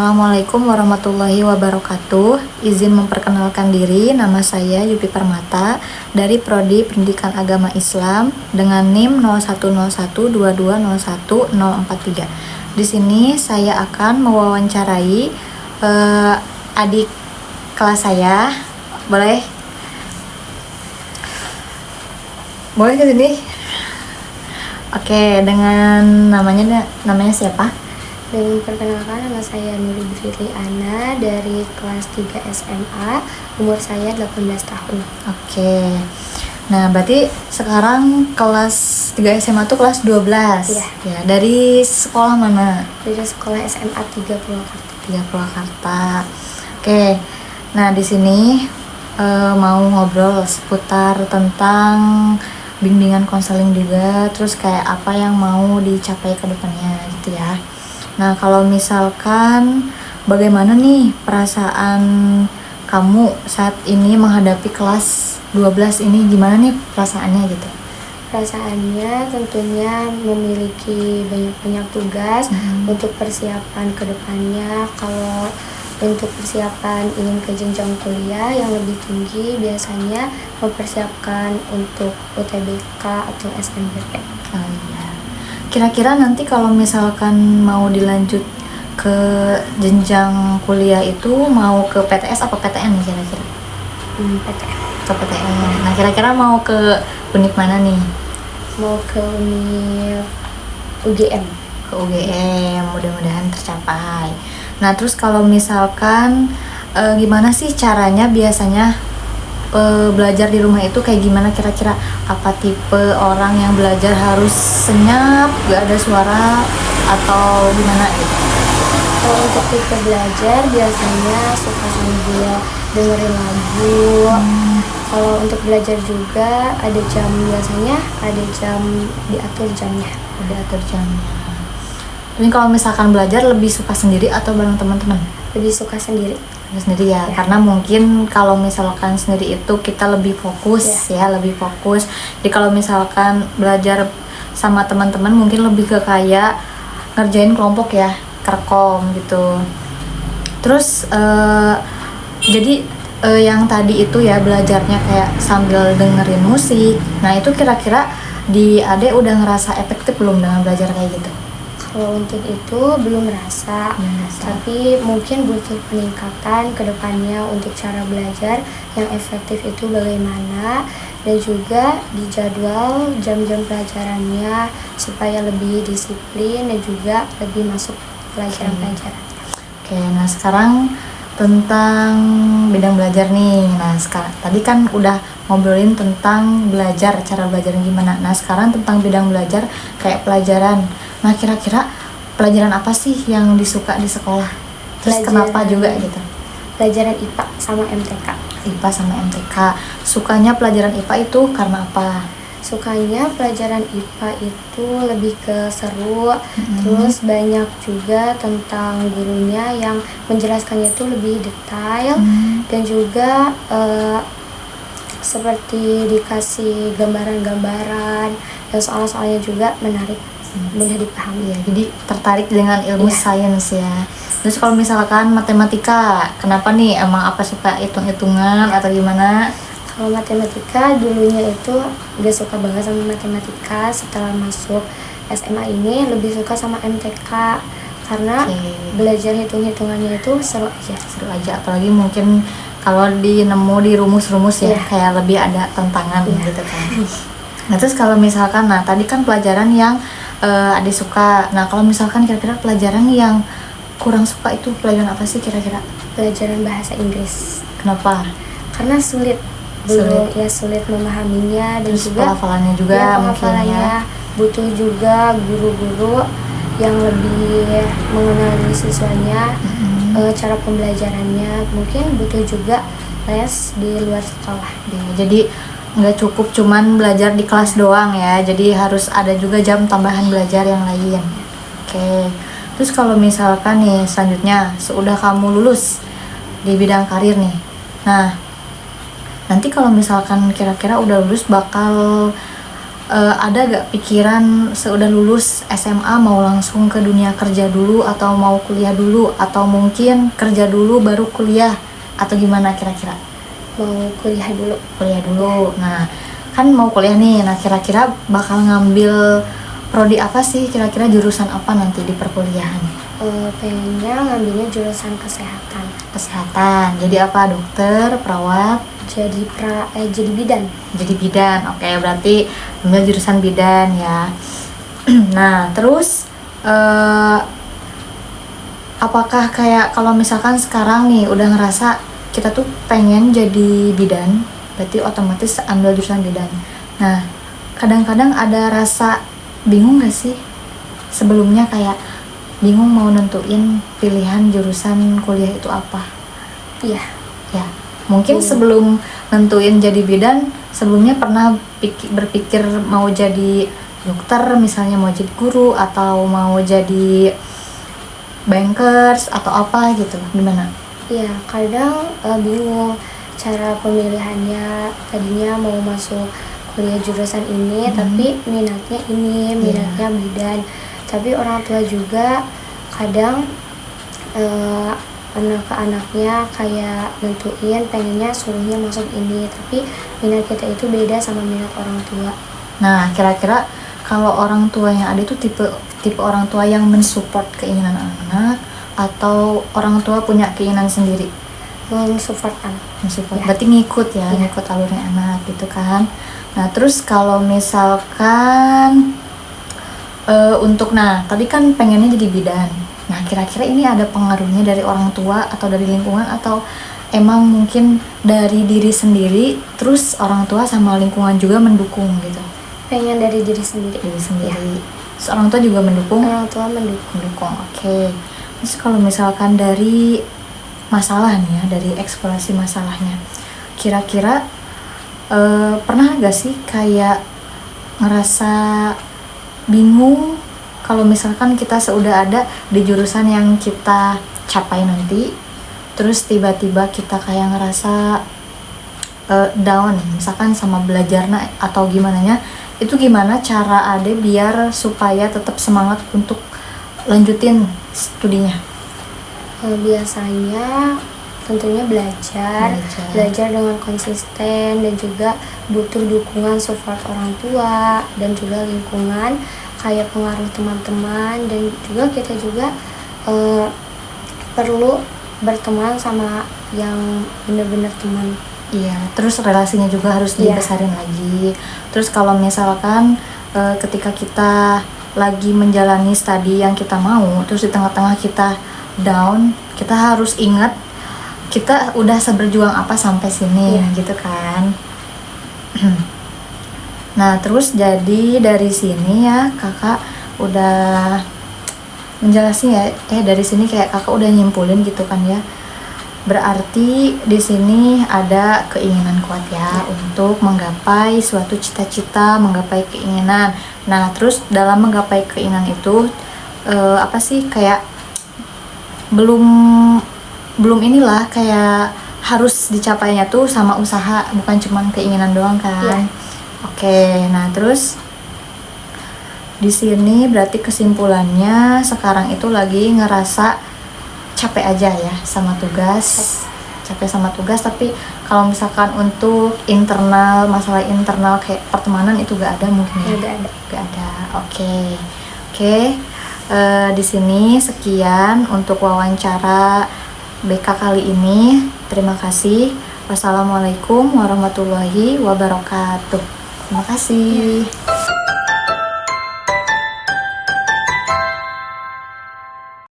Assalamualaikum warahmatullahi wabarakatuh. Izin memperkenalkan diri, nama saya Yupi Permata dari Prodi Pendidikan Agama Islam dengan NIM 011122010043. Di sini saya akan mewawancarai adik kelas saya. Boleh? Boleh ke sini? Oke, dengan namanya siapa? Dan perkenalkan, nama saya Nuri Fitri Ana dari kelas 3 SMA, umur saya 18 tahun. Oke. Nah, berarti sekarang kelas 3 SMA tuh kelas 12. Iya. Ya, dari sekolah mana? Dari sekolah SMA 3 Purwakarta. 3 Purwakarta. Oke. Nah, di sini mau ngobrol seputar tentang bimbingan konseling juga, terus kayak apa yang mau dicapai ke depannya gitu ya. Nah, kalau misalkan bagaimana nih perasaan kamu saat ini menghadapi kelas 12 ini, gimana nih perasaannya gitu? Perasaannya tentunya memiliki banyak tugas untuk persiapan ke depannya. Kalau untuk persiapan ingin ke jenjang kuliah yang lebih tinggi, biasanya mempersiapkan untuk UTBK atau SNBP. Oh, iya. Kira-kira nanti kalau misalkan mau dilanjut ke jenjang kuliah itu mau ke PTS apa PTN nih kira-kira? PTN. Ke PTN. Nah, kira-kira mau ke univ mana nih? Mau ke univ UGM. Ke UGM, mudah-mudahan tercapai. Nah, terus kalau misalkan gimana sih caranya biasanya belajar di rumah itu kayak gimana kira-kira? Apa tipe orang yang belajar harus senyap, gak ada suara, atau gimana gitu? Kalau untuk tipe belajar biasanya suka sambil dengerin lagu. Kalau untuk belajar juga ada jam, biasanya ada jam, diatur jamnya. Diatur jamnya. Tapi kalau misalkan belajar lebih suka sendiri atau bareng teman-teman? Lebih suka sendiri. Sendiri ya, karena mungkin kalau misalkan sendiri itu kita lebih fokus ya, lebih fokus. Jadi kalau misalkan belajar sama teman-teman mungkin lebih ke kayak ngerjain kelompok ya, kerkom gitu. Terus jadi yang tadi itu ya belajarnya kayak sambil dengerin musik. Nah, itu kira-kira di Ade udah ngerasa efektif belum dengan belajar kayak gitu? Kalau untuk itu belum merasa, tapi mungkin butuh peningkatan ke depannya untuk cara belajar yang efektif itu bagaimana, dan juga di jadwal jam-jam pelajarannya supaya lebih disiplin dan juga lebih masuk pelajaran-pelajaran. Oke, nah sekarang tentang bidang belajar nih. Nah, tadi kan udah ngobrolin tentang belajar, cara belajarnya gimana. Nah, sekarang tentang bidang belajar kayak pelajaran. Nah, kira-kira pelajaran apa sih yang disuka di sekolah? Terus kenapa juga gitu? Pelajaran IPA sama MTK. IPA sama MTK. Sukanya pelajaran IPA itu karena apa? Sukanya pelajaran IPA itu lebih ke seru, terus banyak juga tentang gurunya yang menjelaskannya itu lebih detail, dan juga seperti dikasih gambaran-gambaran, dan soal-soalnya juga menarik, mudah dipahami. Ya, jadi tertarik dengan ilmu sains ya. Terus kalau misalkan matematika, kenapa nih? Emang apa suka hitung-hitungan atau gimana? Kalau matematika dulunya itu gak suka banget sama matematika. Setelah masuk SMA ini lebih suka sama MTK karena belajar hitung-hitungannya itu seru aja. Apalagi mungkin kalau nemu di rumus-rumus ya, kayak lebih ada tantangan gitu kan. Nah, terus kalau misalkan, nah tadi kan pelajaran yang adik suka. Nah, kalau misalkan kira-kira pelajaran yang kurang suka itu pelajaran apa sih kira-kira? Pelajaran bahasa Inggris. Kenapa? Karena sulit memahaminya, dan terus juga pelafalannya juga pelafalannya butuh juga guru-guru yang lebih mengenali siswanya, cara pembelajarannya. Mungkin butuh juga les di luar sekolah. Jadi nggak cukup cuman belajar di kelas doang ya, jadi harus ada juga jam tambahan belajar yang lain. Oke. Terus kalau misalkan nih selanjutnya sudah kamu lulus di bidang karir nih, nah nanti kalau misalkan kira-kira udah lulus bakal ada gak pikiran seudah lulus SMA mau langsung ke dunia kerja dulu atau mau kuliah dulu atau mungkin kerja dulu baru kuliah atau gimana kira-kira? Mau kuliah dulu. Kuliah dulu. Nah, kan mau kuliah nih. Nah, kira-kira bakal ngambil prodi apa sih? Kira-kira jurusan apa nanti di perkuliahan? Pengennya ngambilnya jurusan kesehatan. Kesehatan. Jadi apa? Dokter, perawat? Jadi bidan. Jadi bidan. Oke, berarti ambil jurusan bidan ya. Nah, terus apakah kayak kalau misalkan sekarang nih udah ngerasa kita tuh pengen jadi bidan, berarti otomatis ambil jurusan bidan. Nah, kadang-kadang ada rasa bingung gak sih? Sebelumnya kayak bingung mau nentuin pilihan jurusan kuliah itu apa? Iya. Ya, mungkin sebelum nentuin jadi bidan, sebelumnya pernah berpikir mau jadi dokter, misalnya mau jadi guru atau mau jadi bankers atau apa gitu, gimana? Iya, kadang bingung cara pemilihannya. Tadinya mau masuk kuliah jurusan ini, tapi minatnya ini, minatnya bidan. Tapi orang tua juga kadang anak-anaknya kayak nentuin pengennya suruhnya masuk ini, tapi minat kita itu beda sama minat orang tua. Nah, kira-kira kalau orang tua yang ada itu tipe orang tua yang mensupport keinginan anak atau orang tua punya keinginan sendiri? Mensupport. Mensupport. Berarti ngikut ya, ngikut alurnya anak gitu kan. Nah, terus kalau misalkan tadi kan pengennya jadi bidan. Nah, kira-kira ini ada pengaruhnya dari orang tua atau dari lingkungan atau emang mungkin dari diri sendiri, terus orang tua sama lingkungan juga mendukung gitu? Pengen dari diri sendiri. Diri sendiri. Terus orang tua juga mendukung? Orang tua mendukung. Oke. Terus kalau misalkan dari masalah nih ya, dari eksplorasi masalahnya, kira-kira pernah gak sih kayak ngerasa bingung kalau misalkan kita sudah ada di jurusan yang kita capai nanti, terus tiba-tiba kita kayak ngerasa down misalkan sama belajarnya atau gimana nya, itu gimana cara Ade biar supaya tetap semangat untuk lanjutin studinya? Biasanya tentunya belajar dengan konsisten, dan juga butuh dukungan support orang tua dan juga lingkungan, kayak pengaruh teman-teman, dan juga kita juga perlu berteman sama yang benar-benar teman. Iya, terus relasinya juga harus dibesarin lagi. Terus kalau misalkan ketika kita lagi menjalani studi yang kita mau, terus di tengah-tengah kita down, kita harus ingat kita udah seberjuang apa sampai sini, gitu kan. Nah, terus jadi dari sini ya kakak udah menjelasin ya, dari sini kayak kakak udah nyimpulin gitu kan ya. Berarti di sini ada keinginan kuat ya untuk menggapai suatu cita-cita, menggapai keinginan. Nah, terus dalam menggapai keinginan itu apa sih kayak belum inilah kayak harus dicapainya tuh sama usaha, bukan cuman keinginan doang kan. Oke, nah terus di sini berarti kesimpulannya sekarang itu lagi ngerasa capek aja ya sama tugas, tapi kalau misalkan untuk internal, masalah internal kayak pertemanan itu gak ada mungkin ya? Gak ada. Oke. Di sini sekian untuk wawancara BK kali ini. Terima kasih. Wassalamualaikum warahmatullahi wabarakatuh. Terima kasih.